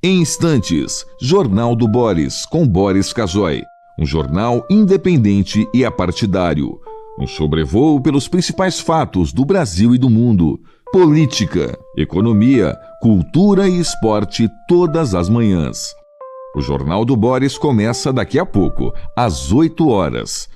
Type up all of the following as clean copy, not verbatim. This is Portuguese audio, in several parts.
Em instantes, Jornal do Boris, com Boris Casoy. Um jornal independente e apartidário. Um sobrevoo pelos principais fatos do Brasil e do mundo. Política, economia, cultura e esporte todas as manhãs. O Jornal do Boris começa daqui a pouco, às 8 horas.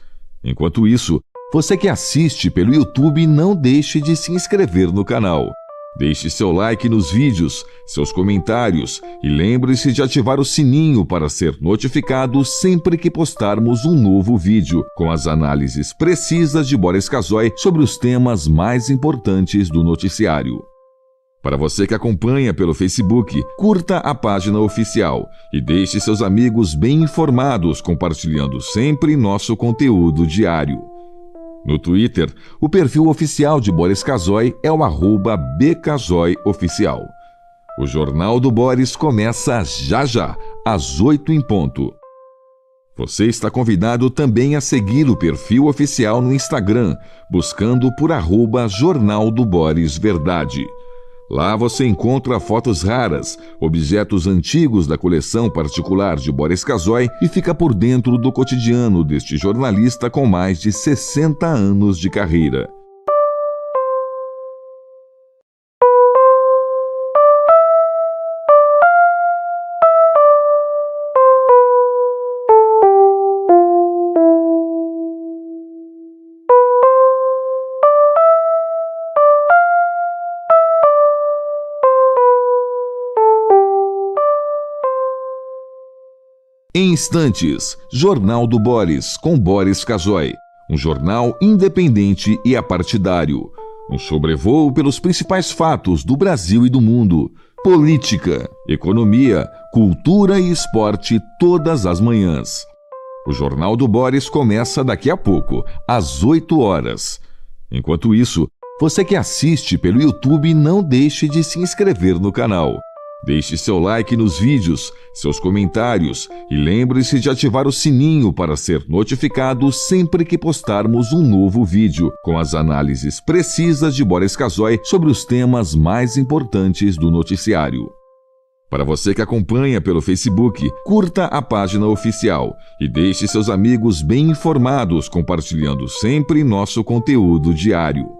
Enquanto isso, você que assiste pelo YouTube, não deixe de se inscrever no canal. Deixe seu like nos vídeos, seus comentários e lembre-se de ativar o sininho para ser notificado sempre que postarmos um novo vídeo, com as análises precisas de Boris Casoy sobre os temas mais importantes do noticiário. Para você que acompanha pelo Facebook, curta a página oficial e deixe seus amigos bem informados, compartilhando sempre nosso conteúdo diário. No Twitter, o perfil oficial de Boris Casoy é o @bcasoyoficial. O Jornal do Boris começa já, às 8 em ponto. Você está convidado também a seguir o perfil oficial no Instagram, buscando por @Jornal do Boris Verdade. Lá você encontra fotos raras, objetos antigos da coleção particular de Boris Casoy e fica por dentro do cotidiano deste jornalista com mais de 60 anos de carreira. Em instantes, Jornal do Boris, com Boris Casoy. Um jornal independente e apartidário. Um sobrevoo pelos principais fatos do Brasil e do mundo. Política, economia, cultura e esporte todas as manhãs. O Jornal do Boris começa daqui a pouco, às 8 horas. Enquanto isso, você que assiste pelo YouTube, não deixe de se inscrever no canal. Deixe seu like nos vídeos, seus comentários e lembre-se de ativar o sininho para ser notificado sempre que postarmos um novo vídeo, com as análises precisas de Boris Casoy sobre os temas mais importantes do noticiário. Para você que acompanha pelo Facebook, curta a página oficial e deixe seus amigos bem informados, compartilhando sempre nosso conteúdo diário.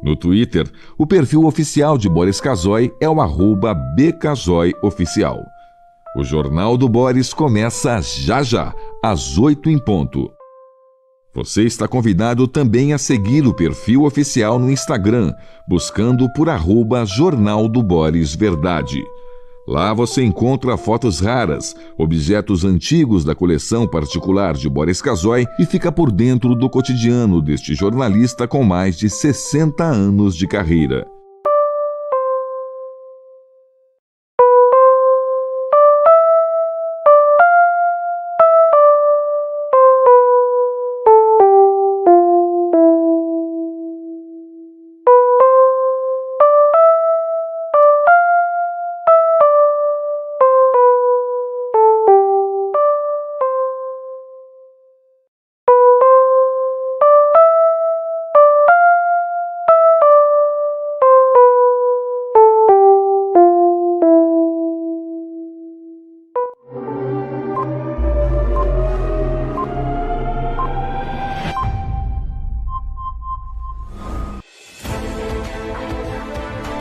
No Twitter, o perfil oficial de Boris Casoy é o @bcasoyoficial. O Jornal do Boris começa já, às 8 em ponto. Você está convidado também a seguir o perfil oficial no Instagram, buscando por @Jornal do Boris Verdade. Lá você encontra fotos raras, objetos antigos da coleção particular de Boris Casoy e fica por dentro do cotidiano deste jornalista com mais de 60 anos de carreira.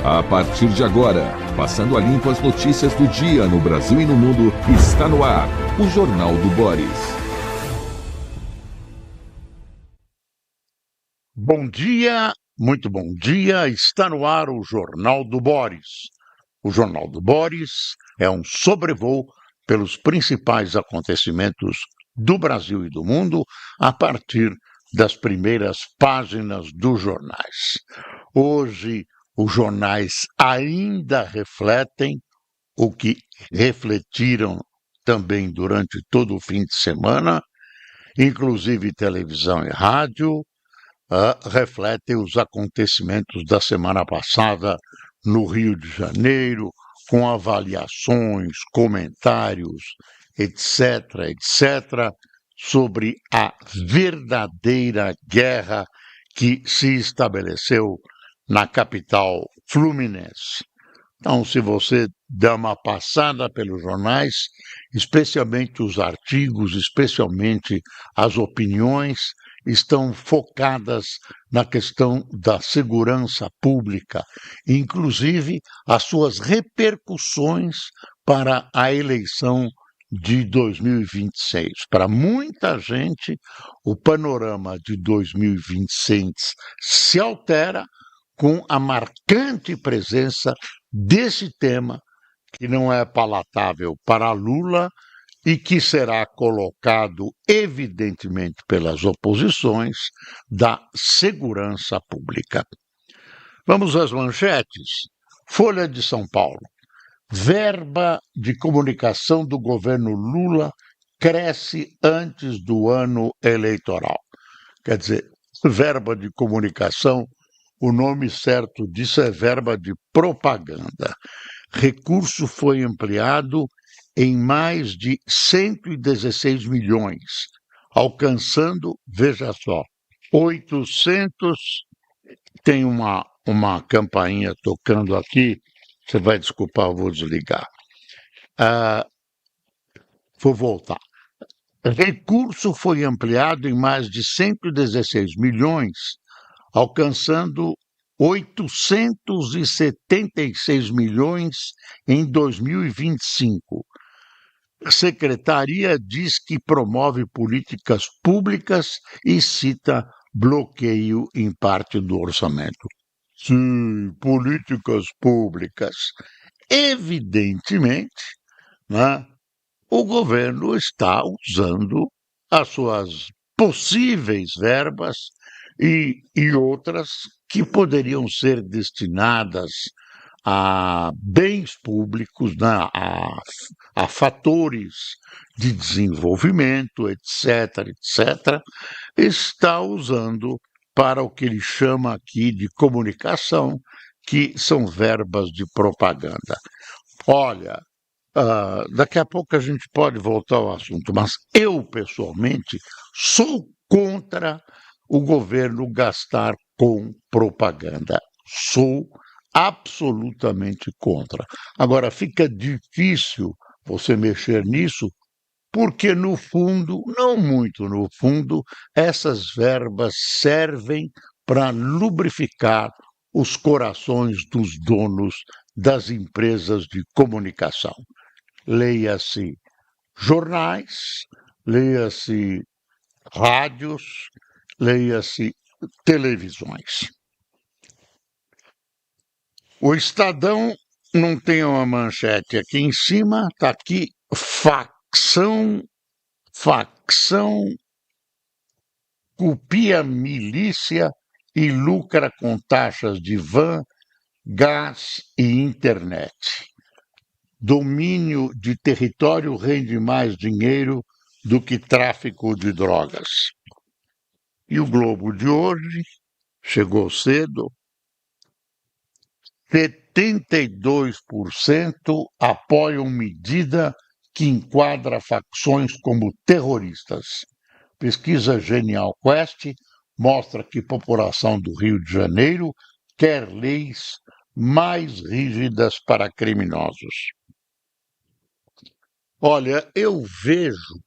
A partir de agora, passando a limpo as notícias do dia no Brasil e no mundo, está no ar o Jornal do Boris. Bom dia, muito bom dia, está no ar o Jornal do Boris. O Jornal do Boris é um sobrevoo pelos principais acontecimentos do Brasil e do mundo a partir das primeiras páginas dos jornais. Hoje, os jornais ainda refletem o que refletiram também durante todo o fim de semana, inclusive televisão e rádio, refletem os acontecimentos da semana passada no Rio de Janeiro, com avaliações, comentários, etc., sobre a verdadeira guerra que se estabeleceu na capital fluminense. Então, se você dar uma passada pelos jornais, especialmente os artigos, especialmente as opiniões, estão focadas na questão da segurança pública, inclusive as suas repercussões para a eleição de 2026. Para muita gente, o panorama de 2026 se altera com a marcante presença desse tema, que não é palatável para Lula e que será colocado, evidentemente, pelas oposições, da segurança pública. Vamos às manchetes. Folha de São Paulo. Verba de comunicação do governo Lula cresce antes do ano eleitoral. Quer dizer, verba de comunicação, o nome certo disso é verba de propaganda. Recurso foi ampliado em mais de 116 milhões, alcançando, veja só, 800. Tem uma campainha tocando aqui, você vai desculpar, eu vou desligar. Vou voltar. Recurso foi ampliado em mais de 116 milhões, alcançando 876 milhões em 2025. A secretaria diz que promove políticas públicas e cita bloqueio em parte do orçamento. Sim, políticas públicas. Evidentemente, né, o governo está usando as suas possíveis verbas e outras que poderiam ser destinadas a bens públicos, né, a fatores de desenvolvimento, etc., está usando para o que ele chama aqui de comunicação, que são verbas de propaganda. Olha, daqui a pouco a gente pode voltar ao assunto, mas eu, pessoalmente, sou contra o governo gastar com propaganda. Sou absolutamente contra. Agora, fica difícil você mexer nisso, porque, no fundo, não muito no fundo, essas verbas servem para lubrificar os corações dos donos das empresas de comunicação. Leia-se jornais, leia-se rádios, leia-se televisões. O Estadão não tem uma manchete aqui em cima, está aqui, facção copia milícia e lucra com taxas de van, gás e internet. Domínio de território rende mais dinheiro do que tráfico de drogas. E o Globo de hoje chegou cedo. 72% apoiam medida que enquadra facções como terroristas. Pesquisa Genial Quest mostra que a população do Rio de Janeiro quer leis mais rígidas para criminosos. Olha, eu vejo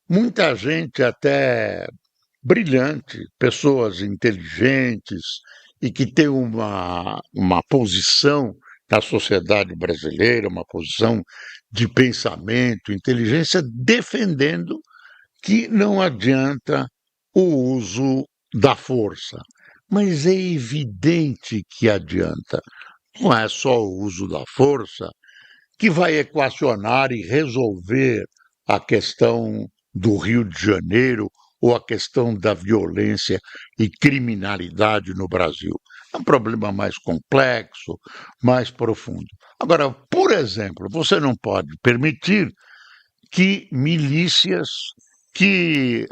muita gente até brilhante, pessoas inteligentes e que têm uma posição na sociedade brasileira, uma posição de pensamento, inteligência, defendendo que não adianta o uso da força. Mas é evidente que adianta. Não é só o uso da força que vai equacionar e resolver a questão do Rio de Janeiro ou a questão da violência e criminalidade no Brasil. É um problema mais complexo, mais profundo. Agora, por exemplo, você não pode permitir que milícias, que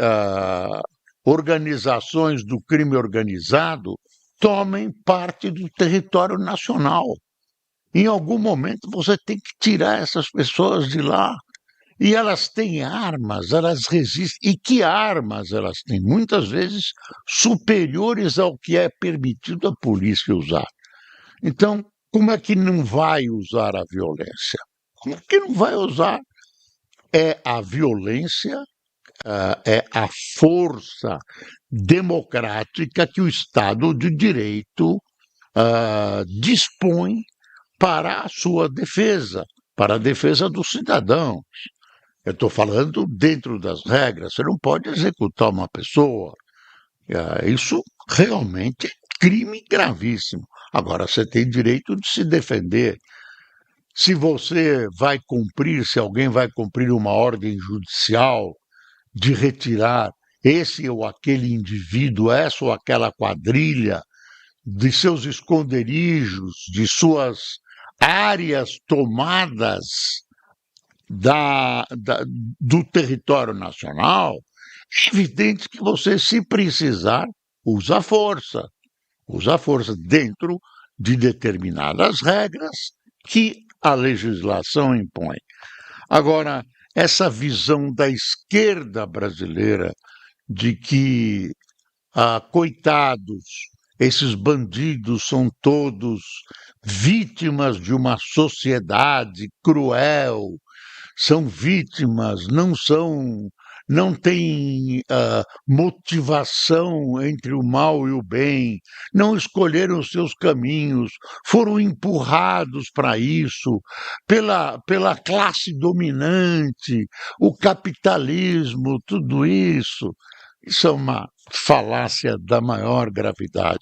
organizações do crime organizado tomem parte do território nacional. Em algum momento você tem que tirar essas pessoas de lá. E elas têm armas, elas resistem. E que armas elas têm? Muitas vezes superiores ao que é permitido à polícia usar. Então, Como é que não vai usar a violência? Como é que não vai usar? É a violência, é a força democrática que o Estado de Direito dispõe para a sua defesa, para a defesa do cidadão. Eu estou falando dentro das regras, você não pode executar uma pessoa. Isso realmente é crime gravíssimo. Agora, você tem direito de se defender. Se você vai cumprir, se alguém vai cumprir uma ordem judicial de retirar esse ou aquele indivíduo, essa ou aquela quadrilha, de seus esconderijos, de suas áreas tomadas do território nacional, é evidente que você, se precisar, usa a força. Usa a força dentro de determinadas regras que a legislação impõe. Agora, essa visão da esquerda brasileira de que, coitados, esses bandidos são todos vítimas de uma sociedade cruel, são vítimas, não têm motivação entre o mal e o bem, não escolheram os seus caminhos, foram empurrados para isso pela classe dominante, o capitalismo, tudo isso. Isso é uma falácia da maior gravidade.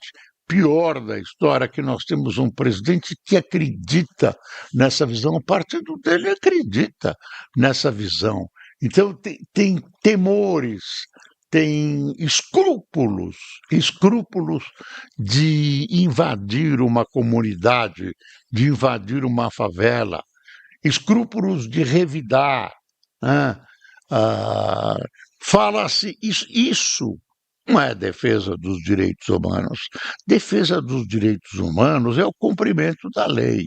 Pior da história é que nós temos um presidente que acredita nessa visão, o partido dele acredita nessa visão. Então, tem temores, tem escrúpulos de invadir uma comunidade, de invadir uma favela, escrúpulos de revidar. Né? Ah, Fala-se, isso não é defesa dos direitos humanos. Defesa dos direitos humanos é o cumprimento da lei.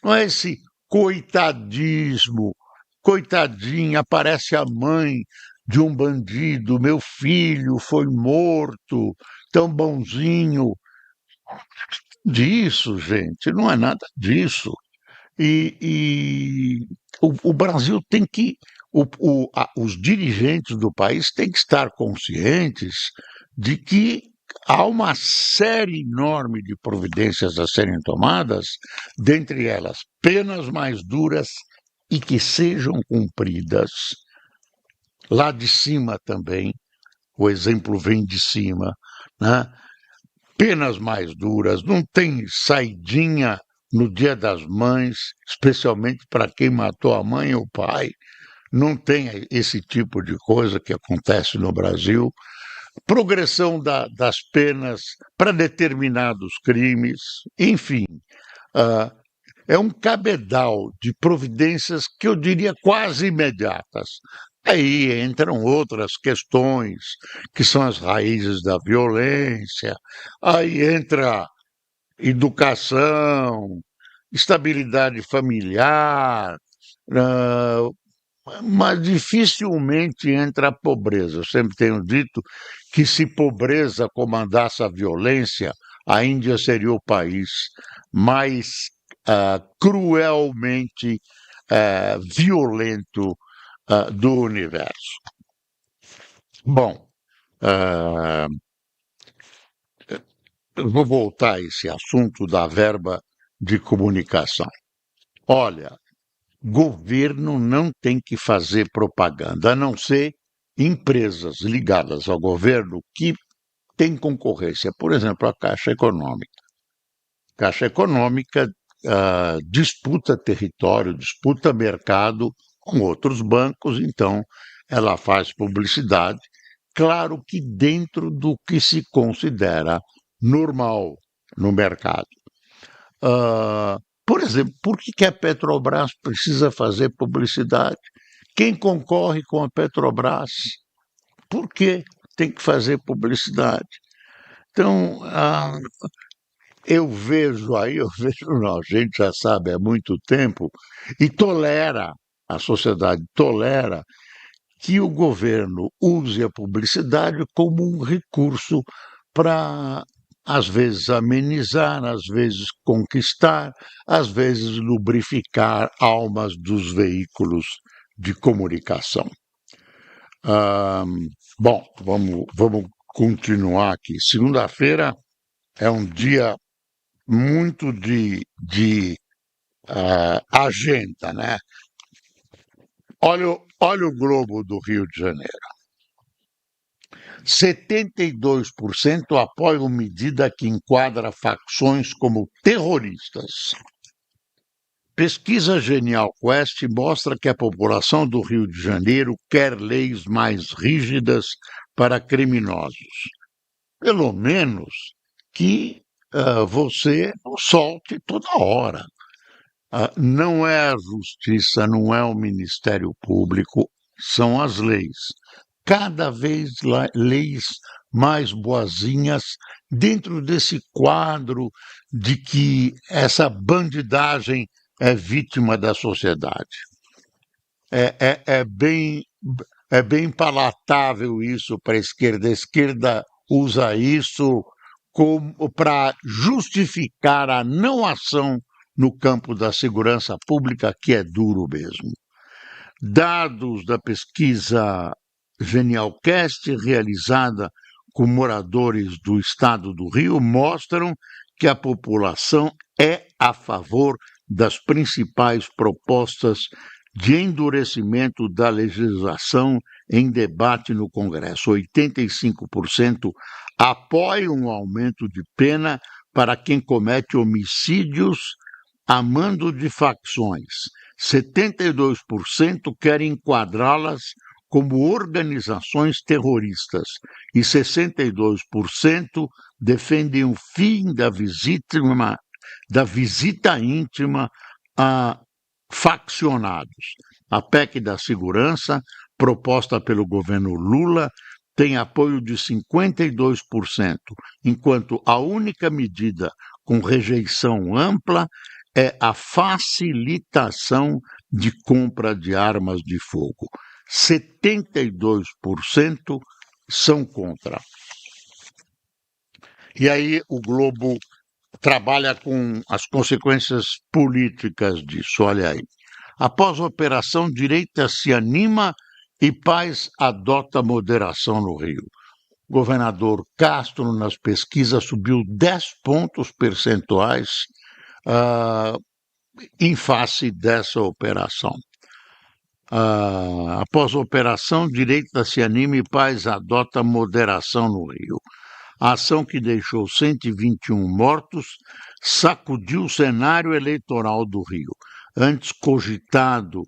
Não é esse coitadismo, coitadinha, aparece a mãe de um bandido, meu filho foi morto, tão bonzinho. Disso, gente, não é nada disso. O Brasil tem que. Os dirigentes do país têm que estar conscientes de que há uma série enorme de providências a serem tomadas, dentre elas penas mais duras e que sejam cumpridas. Lá de cima também, o exemplo vem de cima, né? Penas mais duras, não tem saidinha no Dia das Mães, especialmente para quem matou a mãe ou o pai. Não tem esse tipo de coisa que acontece no Brasil. Progressão das penas para determinados crimes, enfim, é um cabedal de providências que eu diria quase imediatas. Aí entram outras questões, que são as raízes da violência, aí entra educação, estabilidade familiar, mas dificilmente entra a pobreza. Eu sempre tenho dito que se pobreza comandasse a violência, a Índia seria o país mais cruelmente violento do universo. Bom, eu vou voltar a esse assunto da verba de comunicação. Olha, governo não tem que fazer propaganda, a não ser empresas ligadas ao governo que têm concorrência. Por exemplo, a Caixa Econômica. A Caixa Econômica disputa território, disputa mercado com outros bancos, então ela faz publicidade, claro que dentro do que se considera normal no mercado. Por exemplo, por que a Petrobras precisa fazer publicidade? Quem concorre com a Petrobras? Por que tem que fazer publicidade? Então, eu vejo, não, a gente já sabe há muito tempo, e a sociedade tolera que o governo use a publicidade como um recurso para às vezes amenizar, às vezes conquistar, às vezes lubrificar almas dos veículos de comunicação. Ah, bom, vamos continuar aqui. Segunda-feira é um dia muito de agenda, né? Olha o Globo do Rio de Janeiro. 72% apoiam medida que enquadra facções como terroristas. Pesquisa Genial Quest mostra que a população do Rio de Janeiro quer leis mais rígidas para criminosos. Pelo menos que você não solte toda hora. Não é a justiça, não é o Ministério Público, são as leis. Cada vez leis mais boazinhas dentro desse quadro de que essa bandidagem é vítima da sociedade. É bem palatável isso para a esquerda. A esquerda usa isso para justificar a não ação no campo da segurança pública, que é duro mesmo. Dados da pesquisa Genialcast, realizada com moradores do estado do Rio, mostram que a população é a favor das principais propostas de endurecimento da legislação em debate no Congresso. 85% apoiam um aumento de pena para quem comete homicídios a mando de facções. 72% querem enquadrá-las como organizações terroristas e 62% defendem o fim da visita íntima a faccionados. A PEC da segurança, proposta pelo governo Lula, tem apoio de 52%, enquanto a única medida com rejeição ampla é a facilitação de compra de armas de fogo. 72% são contra. E aí o Globo trabalha com as consequências políticas disso. Olha aí. Após a operação, direita se anima e paz adota moderação no Rio. O governador Castro, nas pesquisas, subiu 10 pontos percentuais em face dessa operação. Após a operação, direita se anima e paz adota moderação no Rio. A ação, que deixou 121 mortos, sacudiu o cenário eleitoral do Rio. Antes cogitando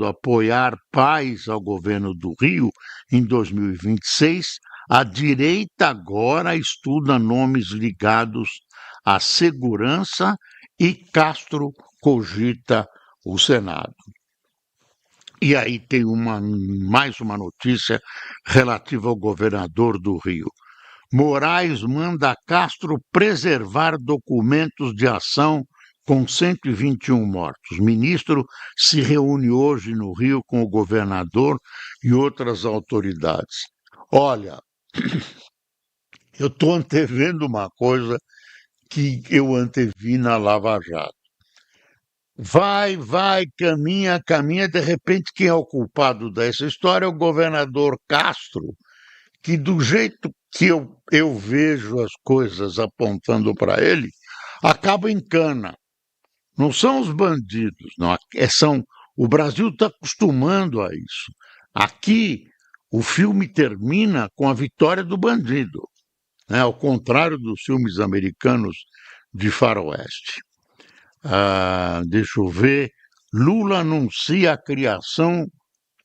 apoiar paz ao governo do Rio em 2026, a direita agora estuda nomes ligados à segurança e Castro cogita o Senado. E aí tem mais uma notícia relativa ao governador do Rio. Moraes manda Castro preservar documentos de ação com 121 mortos. O ministro se reúne hoje no Rio com o governador e outras autoridades. Olha, eu estou antevendo uma coisa que eu antevi na Lava Jato. Vai, caminha, de repente quem é o culpado dessa história é o governador Castro, que do jeito que eu vejo as coisas apontando para ele, acaba em cana. Não são os bandidos, não. O Brasil está acostumando a isso. Aqui, o filme termina com a vitória do bandido, né? Ao contrário dos filmes americanos de faroeste. Deixa eu ver. Lula anuncia a criação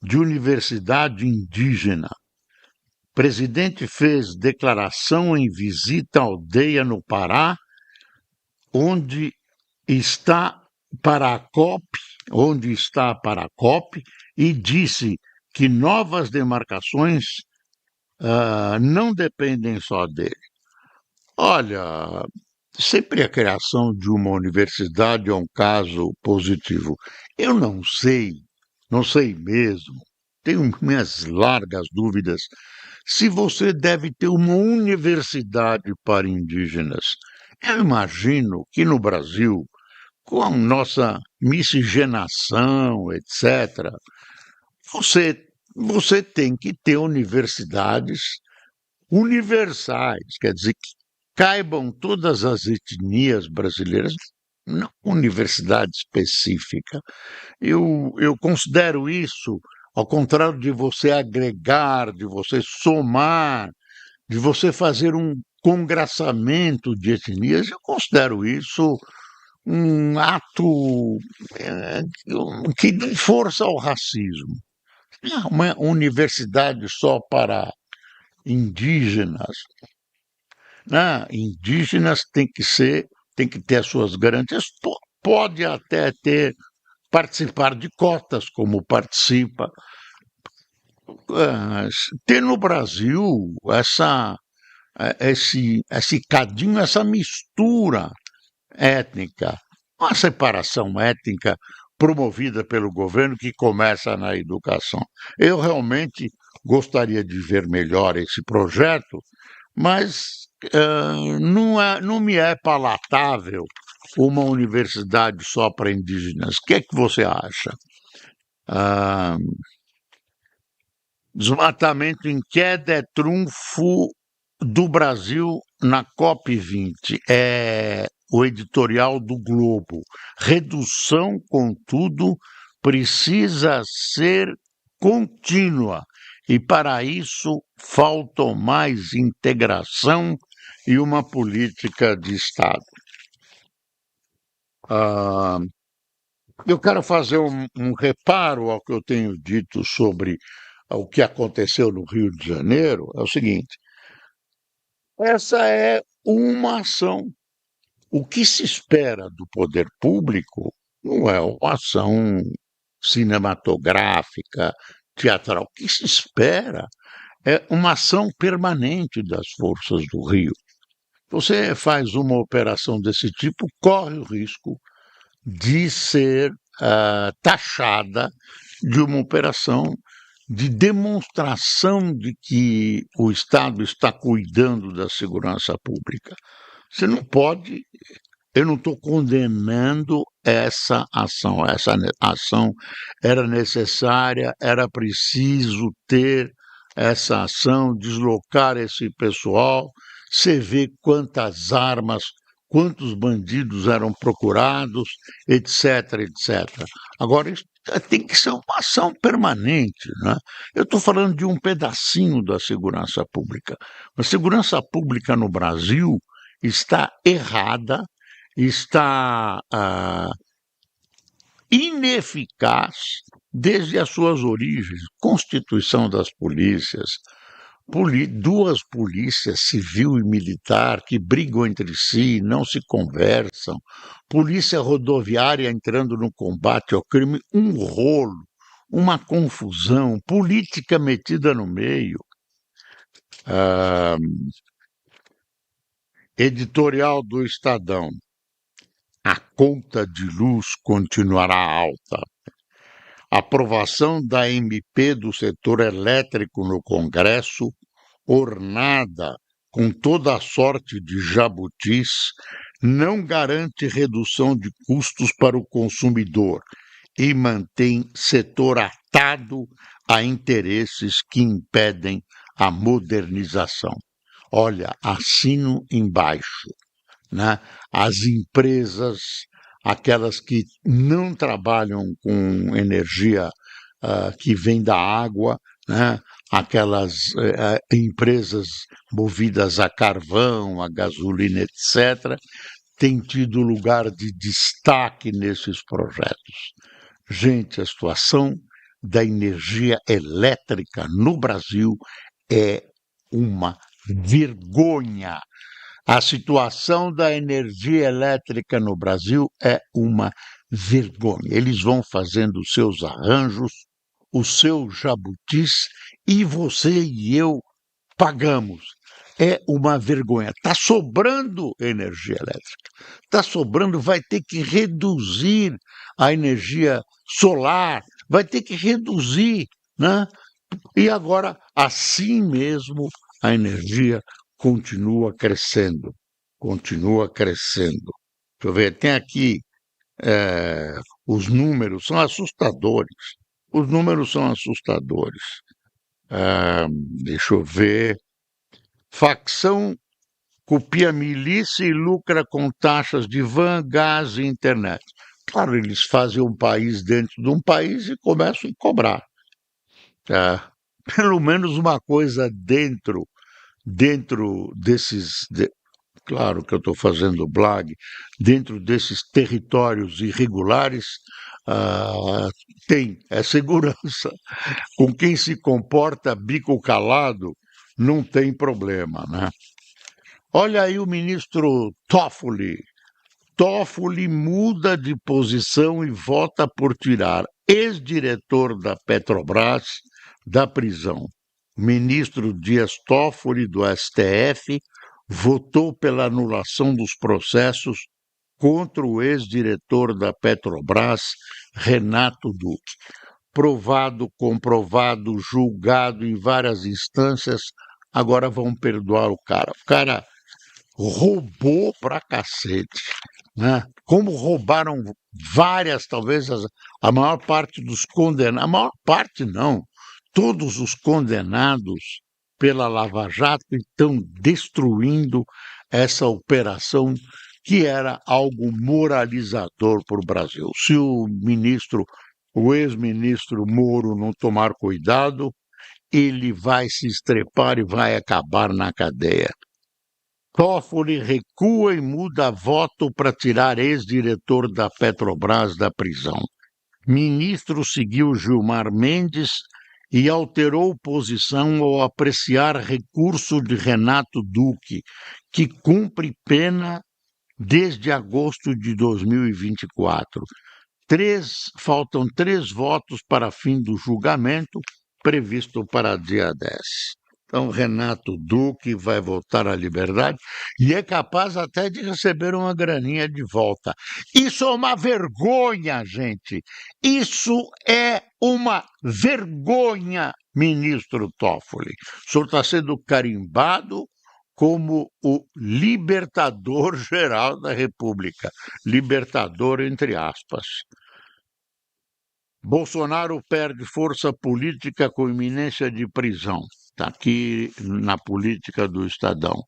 de universidade indígena. O presidente fez declaração em visita à aldeia no Pará, onde está a COP, e disse que novas demarcações não dependem só dele. Olha, sempre a criação de uma universidade é um caso positivo. Eu não sei mesmo tenho minhas largas dúvidas se você deve ter uma universidade para indígenas. Eu imagino que no Brasil, com a nossa miscigenação, etc., você, você tem que ter universidades universais, quer dizer, que caibam todas as etnias brasileiras, não universidade específica. Eu considero isso, ao contrário de você agregar, de você somar, de você fazer um congraçamento de etnias, eu considero isso um ato que dá força ao racismo. Uma universidade só para indígenas, né? Indígenas tem que ter as suas garantias, pode até participar de cotas, como participa. Ter no Brasil esse cadinho, essa mistura étnica, uma separação étnica promovida pelo governo que começa na educação. Eu realmente gostaria de ver melhor esse projeto, mas não me é palatável uma universidade só para indígenas. O que é que você acha? Ah, desmatamento em queda é trunfo do Brasil na COP20. É o editorial do Globo. Redução, contudo, precisa ser contínua. E para isso faltam mais integração e uma política de Estado. Eu quero fazer um reparo ao que eu tenho dito sobre o que aconteceu no Rio de Janeiro. É o seguinte: essa é uma ação. O que se espera do poder público não é uma ação cinematográfica, teatral. O que se espera é uma ação permanente das forças do Rio. Você faz uma operação desse tipo, corre o risco de ser taxada de uma operação de demonstração de que o Estado está cuidando da segurança pública. Você não pode. Eu não estou condenando essa ação. Essa ação era necessária, era preciso ter essa ação, deslocar esse pessoal. Você vê quantas armas, quantos bandidos eram procurados, etc, etc. Agora, isso tem que ser uma ação permanente, né? Eu estou falando de um pedacinho da segurança pública. A segurança pública no Brasil está errada, está ineficaz desde as suas origens. Constituição das polícias, duas polícias, civil e militar, que brigam entre si, não se conversam, polícia rodoviária entrando no combate ao crime, um rolo, uma confusão, política metida no meio. Editorial do Estadão: a conta de luz continuará alta. Aprovação da MP do setor elétrico no Congresso, ornada com toda a sorte de jabutis, não garante redução de custos para o consumidor e mantém setor atado a interesses que impedem a modernização. Olha, assino embaixo, né? As empresas, aquelas que não trabalham com energia que vem da água, né? Aquelas empresas movidas a carvão, a gasolina, etc., têm tido lugar de destaque nesses projetos. Gente, a situação da energia elétrica no Brasil é uma vergonha. A situação da energia elétrica no Brasil é uma vergonha. Eles vão fazendo os seus arranjos, os seus jabutis, e você e eu pagamos. É uma vergonha. Está sobrando energia elétrica. Está sobrando, vai ter que reduzir a energia solar, vai ter que reduzir né? E agora, assim mesmo, a energia continua crescendo. Continua crescendo. Deixa eu ver, tem aqui os números, são assustadores. Os números são assustadores. Deixa eu ver. Facção copia milícia e lucra com taxas de van, gás e internet. Claro, eles fazem um país dentro de um país e começam a cobrar. Pelo menos uma coisa dentro desses. Claro que eu estou fazendo blog, dentro desses territórios irregulares, tem, é segurança. Com quem se comporta bico calado, não tem problema, né? Olha aí o ministro Toffoli. Toffoli muda de posição e vota por tirar ex-diretor da Petrobras da prisão. O ministro Dias Toffoli, do STF, votou pela anulação dos processos contra o ex-diretor da Petrobras, Renato Duque. Provado, comprovado, julgado em várias instâncias, agora vão perdoar o cara. O cara roubou pra cacete, né? Como roubaram várias, talvez a maior parte dos condenados, a maior parte não, todos os condenados pela Lava Jato estão destruindo essa operação que era algo moralizador para o Brasil. Se o ex-ministro Moro não tomar cuidado, ele vai se estrepar e vai acabar na cadeia. Toffoli recua e muda voto para tirar ex-diretor da Petrobras da prisão. Ministro seguiu Gilmar Mendes e alterou posição ao apreciar recurso de Renato Duque, que cumpre pena desde agosto de 2024. Faltam 3 votos para fim do julgamento, previsto para dia 10. Então, Renato Duque vai voltar à liberdade e é capaz até de receber uma graninha de volta. Isso é uma vergonha, gente. Isso é uma vergonha, ministro Toffoli. O senhor está sendo carimbado como o libertador geral da República. Libertador, entre aspas. Bolsonaro perde força política com iminência de prisão. Está aqui na política do Estadão.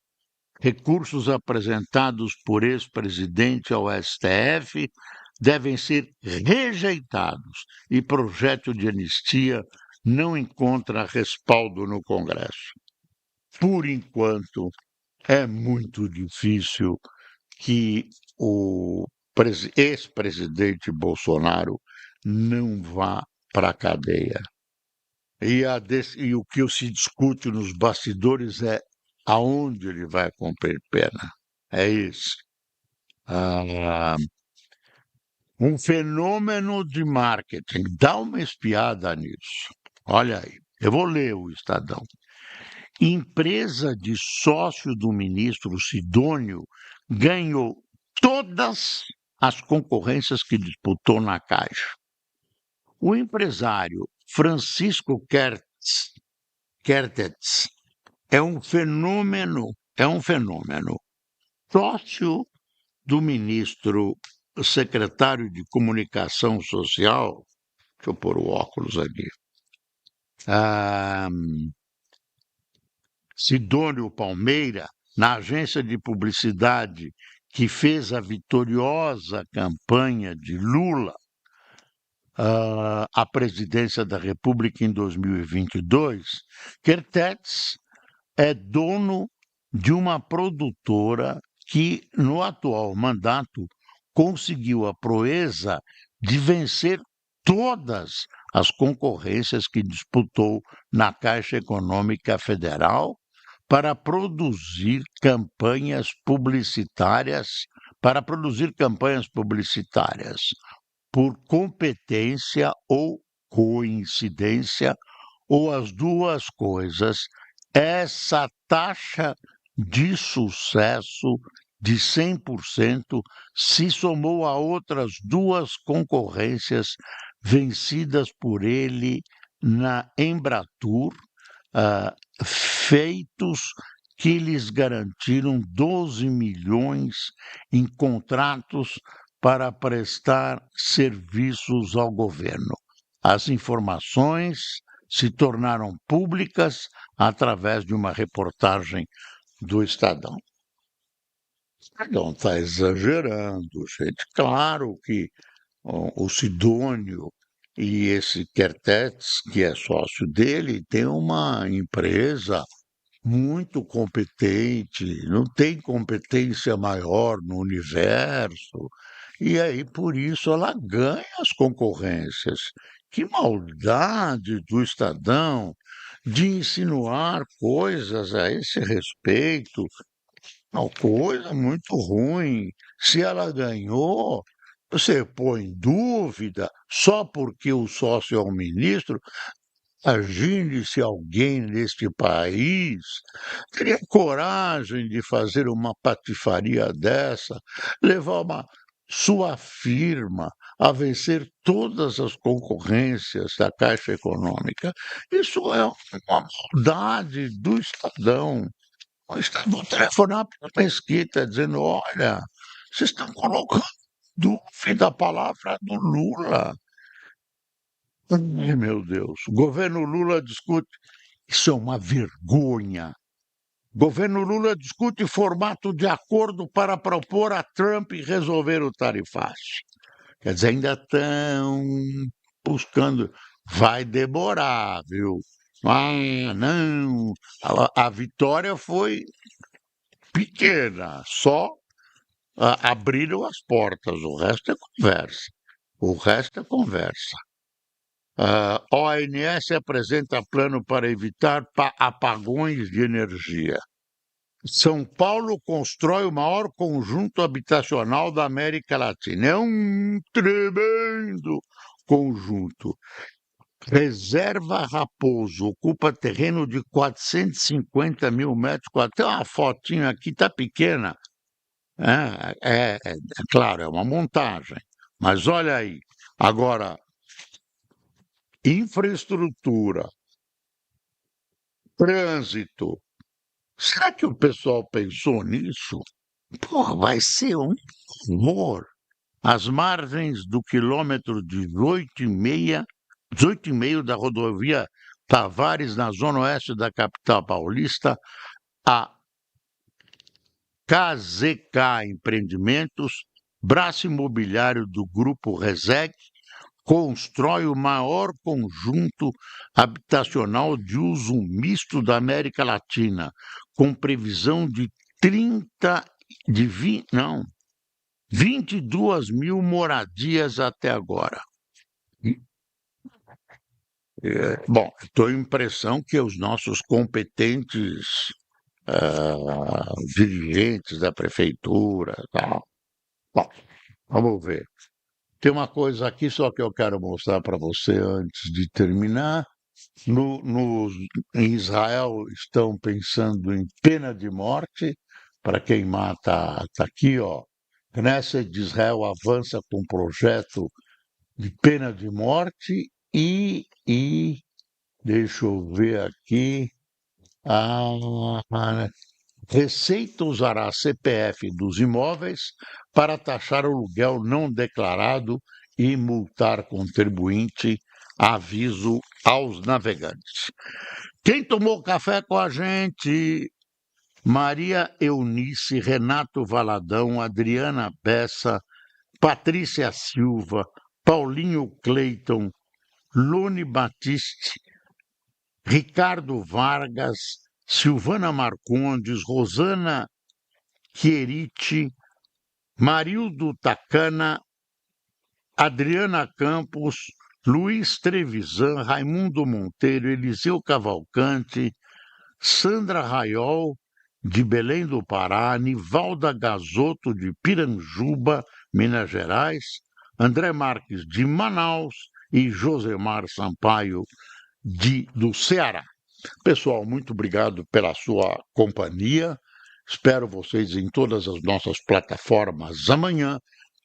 Recursos apresentados por ex-presidente ao STF devem ser rejeitados e projeto de anistia não encontra respaldo no Congresso. Por enquanto, é muito difícil que o ex-presidente Bolsonaro não vá para a cadeia. E o que se discute nos bastidores é aonde ele vai cumprir pena. É isso. Um fenômeno de marketing. Dá uma espiada nisso. Olha aí. Eu vou ler o Estadão. Empresa de sócio do ministro Sidônio ganhou todas as concorrências que disputou na Caixa. O empresário Francisco Kertetz é um fenômeno. Sócio do ministro secretário de Comunicação Social, deixa eu pôr o óculos aqui, Sidônio Palmeira, na agência de publicidade que fez a vitoriosa campanha de Lula à presidência da República em 2022, Kertetz é dono de uma produtora que, no atual mandato, conseguiu a proeza de vencer todas as concorrências que disputou na Caixa Econômica Federal para produzir campanhas publicitárias, por competência ou coincidência, ou as duas coisas. Essa taxa de sucesso de 100% se somou a outras 2 concorrências vencidas por ele na Embratur, feitos que lhes garantiram 12 milhões em contratos para prestar serviços ao governo. As informações se tornaram públicas através de uma reportagem do Estadão. O Estadão está exagerando, gente. Claro que o Sidônio e esse Kertész, que é sócio dele, tem uma empresa muito competente, não tem competência maior no universo, e aí por isso ela ganha as concorrências. Que maldade do Estadão de insinuar coisas a esse respeito, uma coisa muito ruim. Se ela ganhou, você põe em dúvida só porque o sócio é um ministro. Imagine se alguém neste país teria coragem de fazer uma patifaria dessa, levar sua firma a vencer todas as concorrências da Caixa Econômica. Isso é uma maldade do Estadão. Vou telefonar para a Mesquita dizendo: olha, vocês estão colocando dúvida a palavra do Lula. Ai, meu Deus, o governo Lula discute. Isso é uma vergonha. Governo Lula discute formato de acordo para propor a Trump resolver o tarifaço. Quer dizer, ainda estão buscando. Vai demorar, viu? Ah, não. A vitória foi pequena, só abriram as portas. O resto é conversa. O resto é conversa. ONS apresenta plano para evitar apagões de energia. São Paulo constrói o maior conjunto habitacional da América Latina. É um tremendo conjunto. Reserva Raposo ocupa terreno de 450 mil metros quadrados. Tem uma fotinha aqui, está pequena. É claro, é uma montagem. Mas olha aí. Agora, infraestrutura, trânsito. Será que o pessoal pensou nisso? Porra, vai ser um horror. As margens do quilômetro 18,5 da rodovia Tavares, na zona oeste da capital paulista, a KZK Empreendimentos, braço imobiliário do Grupo Reseg, constrói o maior conjunto habitacional de uso misto da América Latina, com previsão de 22 mil moradias até agora. Bom, estou com a impressão que os nossos competentes dirigentes da prefeitura, tal. Bom, vamos ver. Tem uma coisa aqui só que eu quero mostrar para você antes de terminar. Em Israel estão pensando em pena de morte para quem mata. Está aqui, ó. Knesset de Israel avança com um projeto de pena de morte e deixa eu ver aqui. Receita usará CPF dos imóveis para taxar o aluguel não declarado e multar contribuinte. Aviso aos navegantes. Quem tomou café com a gente? Maria Eunice, Renato Valadão, Adriana Bessa, Patrícia Silva, Paulinho Cleiton, Lune Batiste, Ricardo Vargas, Silvana Marcondes, Rosana Queriti, Marildo Tacana, Adriana Campos, Luiz Trevisan, Raimundo Monteiro, Eliseu Cavalcante, Sandra Raiol, de Belém do Pará, Nivalda Gazoto, de Piranjuba, Minas Gerais, André Marques, de Manaus, e Josemar Sampaio, do Ceará. Pessoal, muito obrigado pela sua companhia. Espero vocês em todas as nossas plataformas amanhã.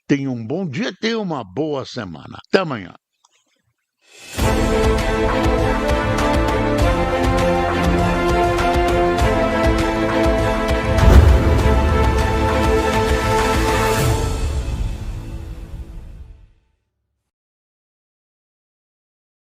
Tenham um bom dia, tenham uma boa semana. Até amanhã.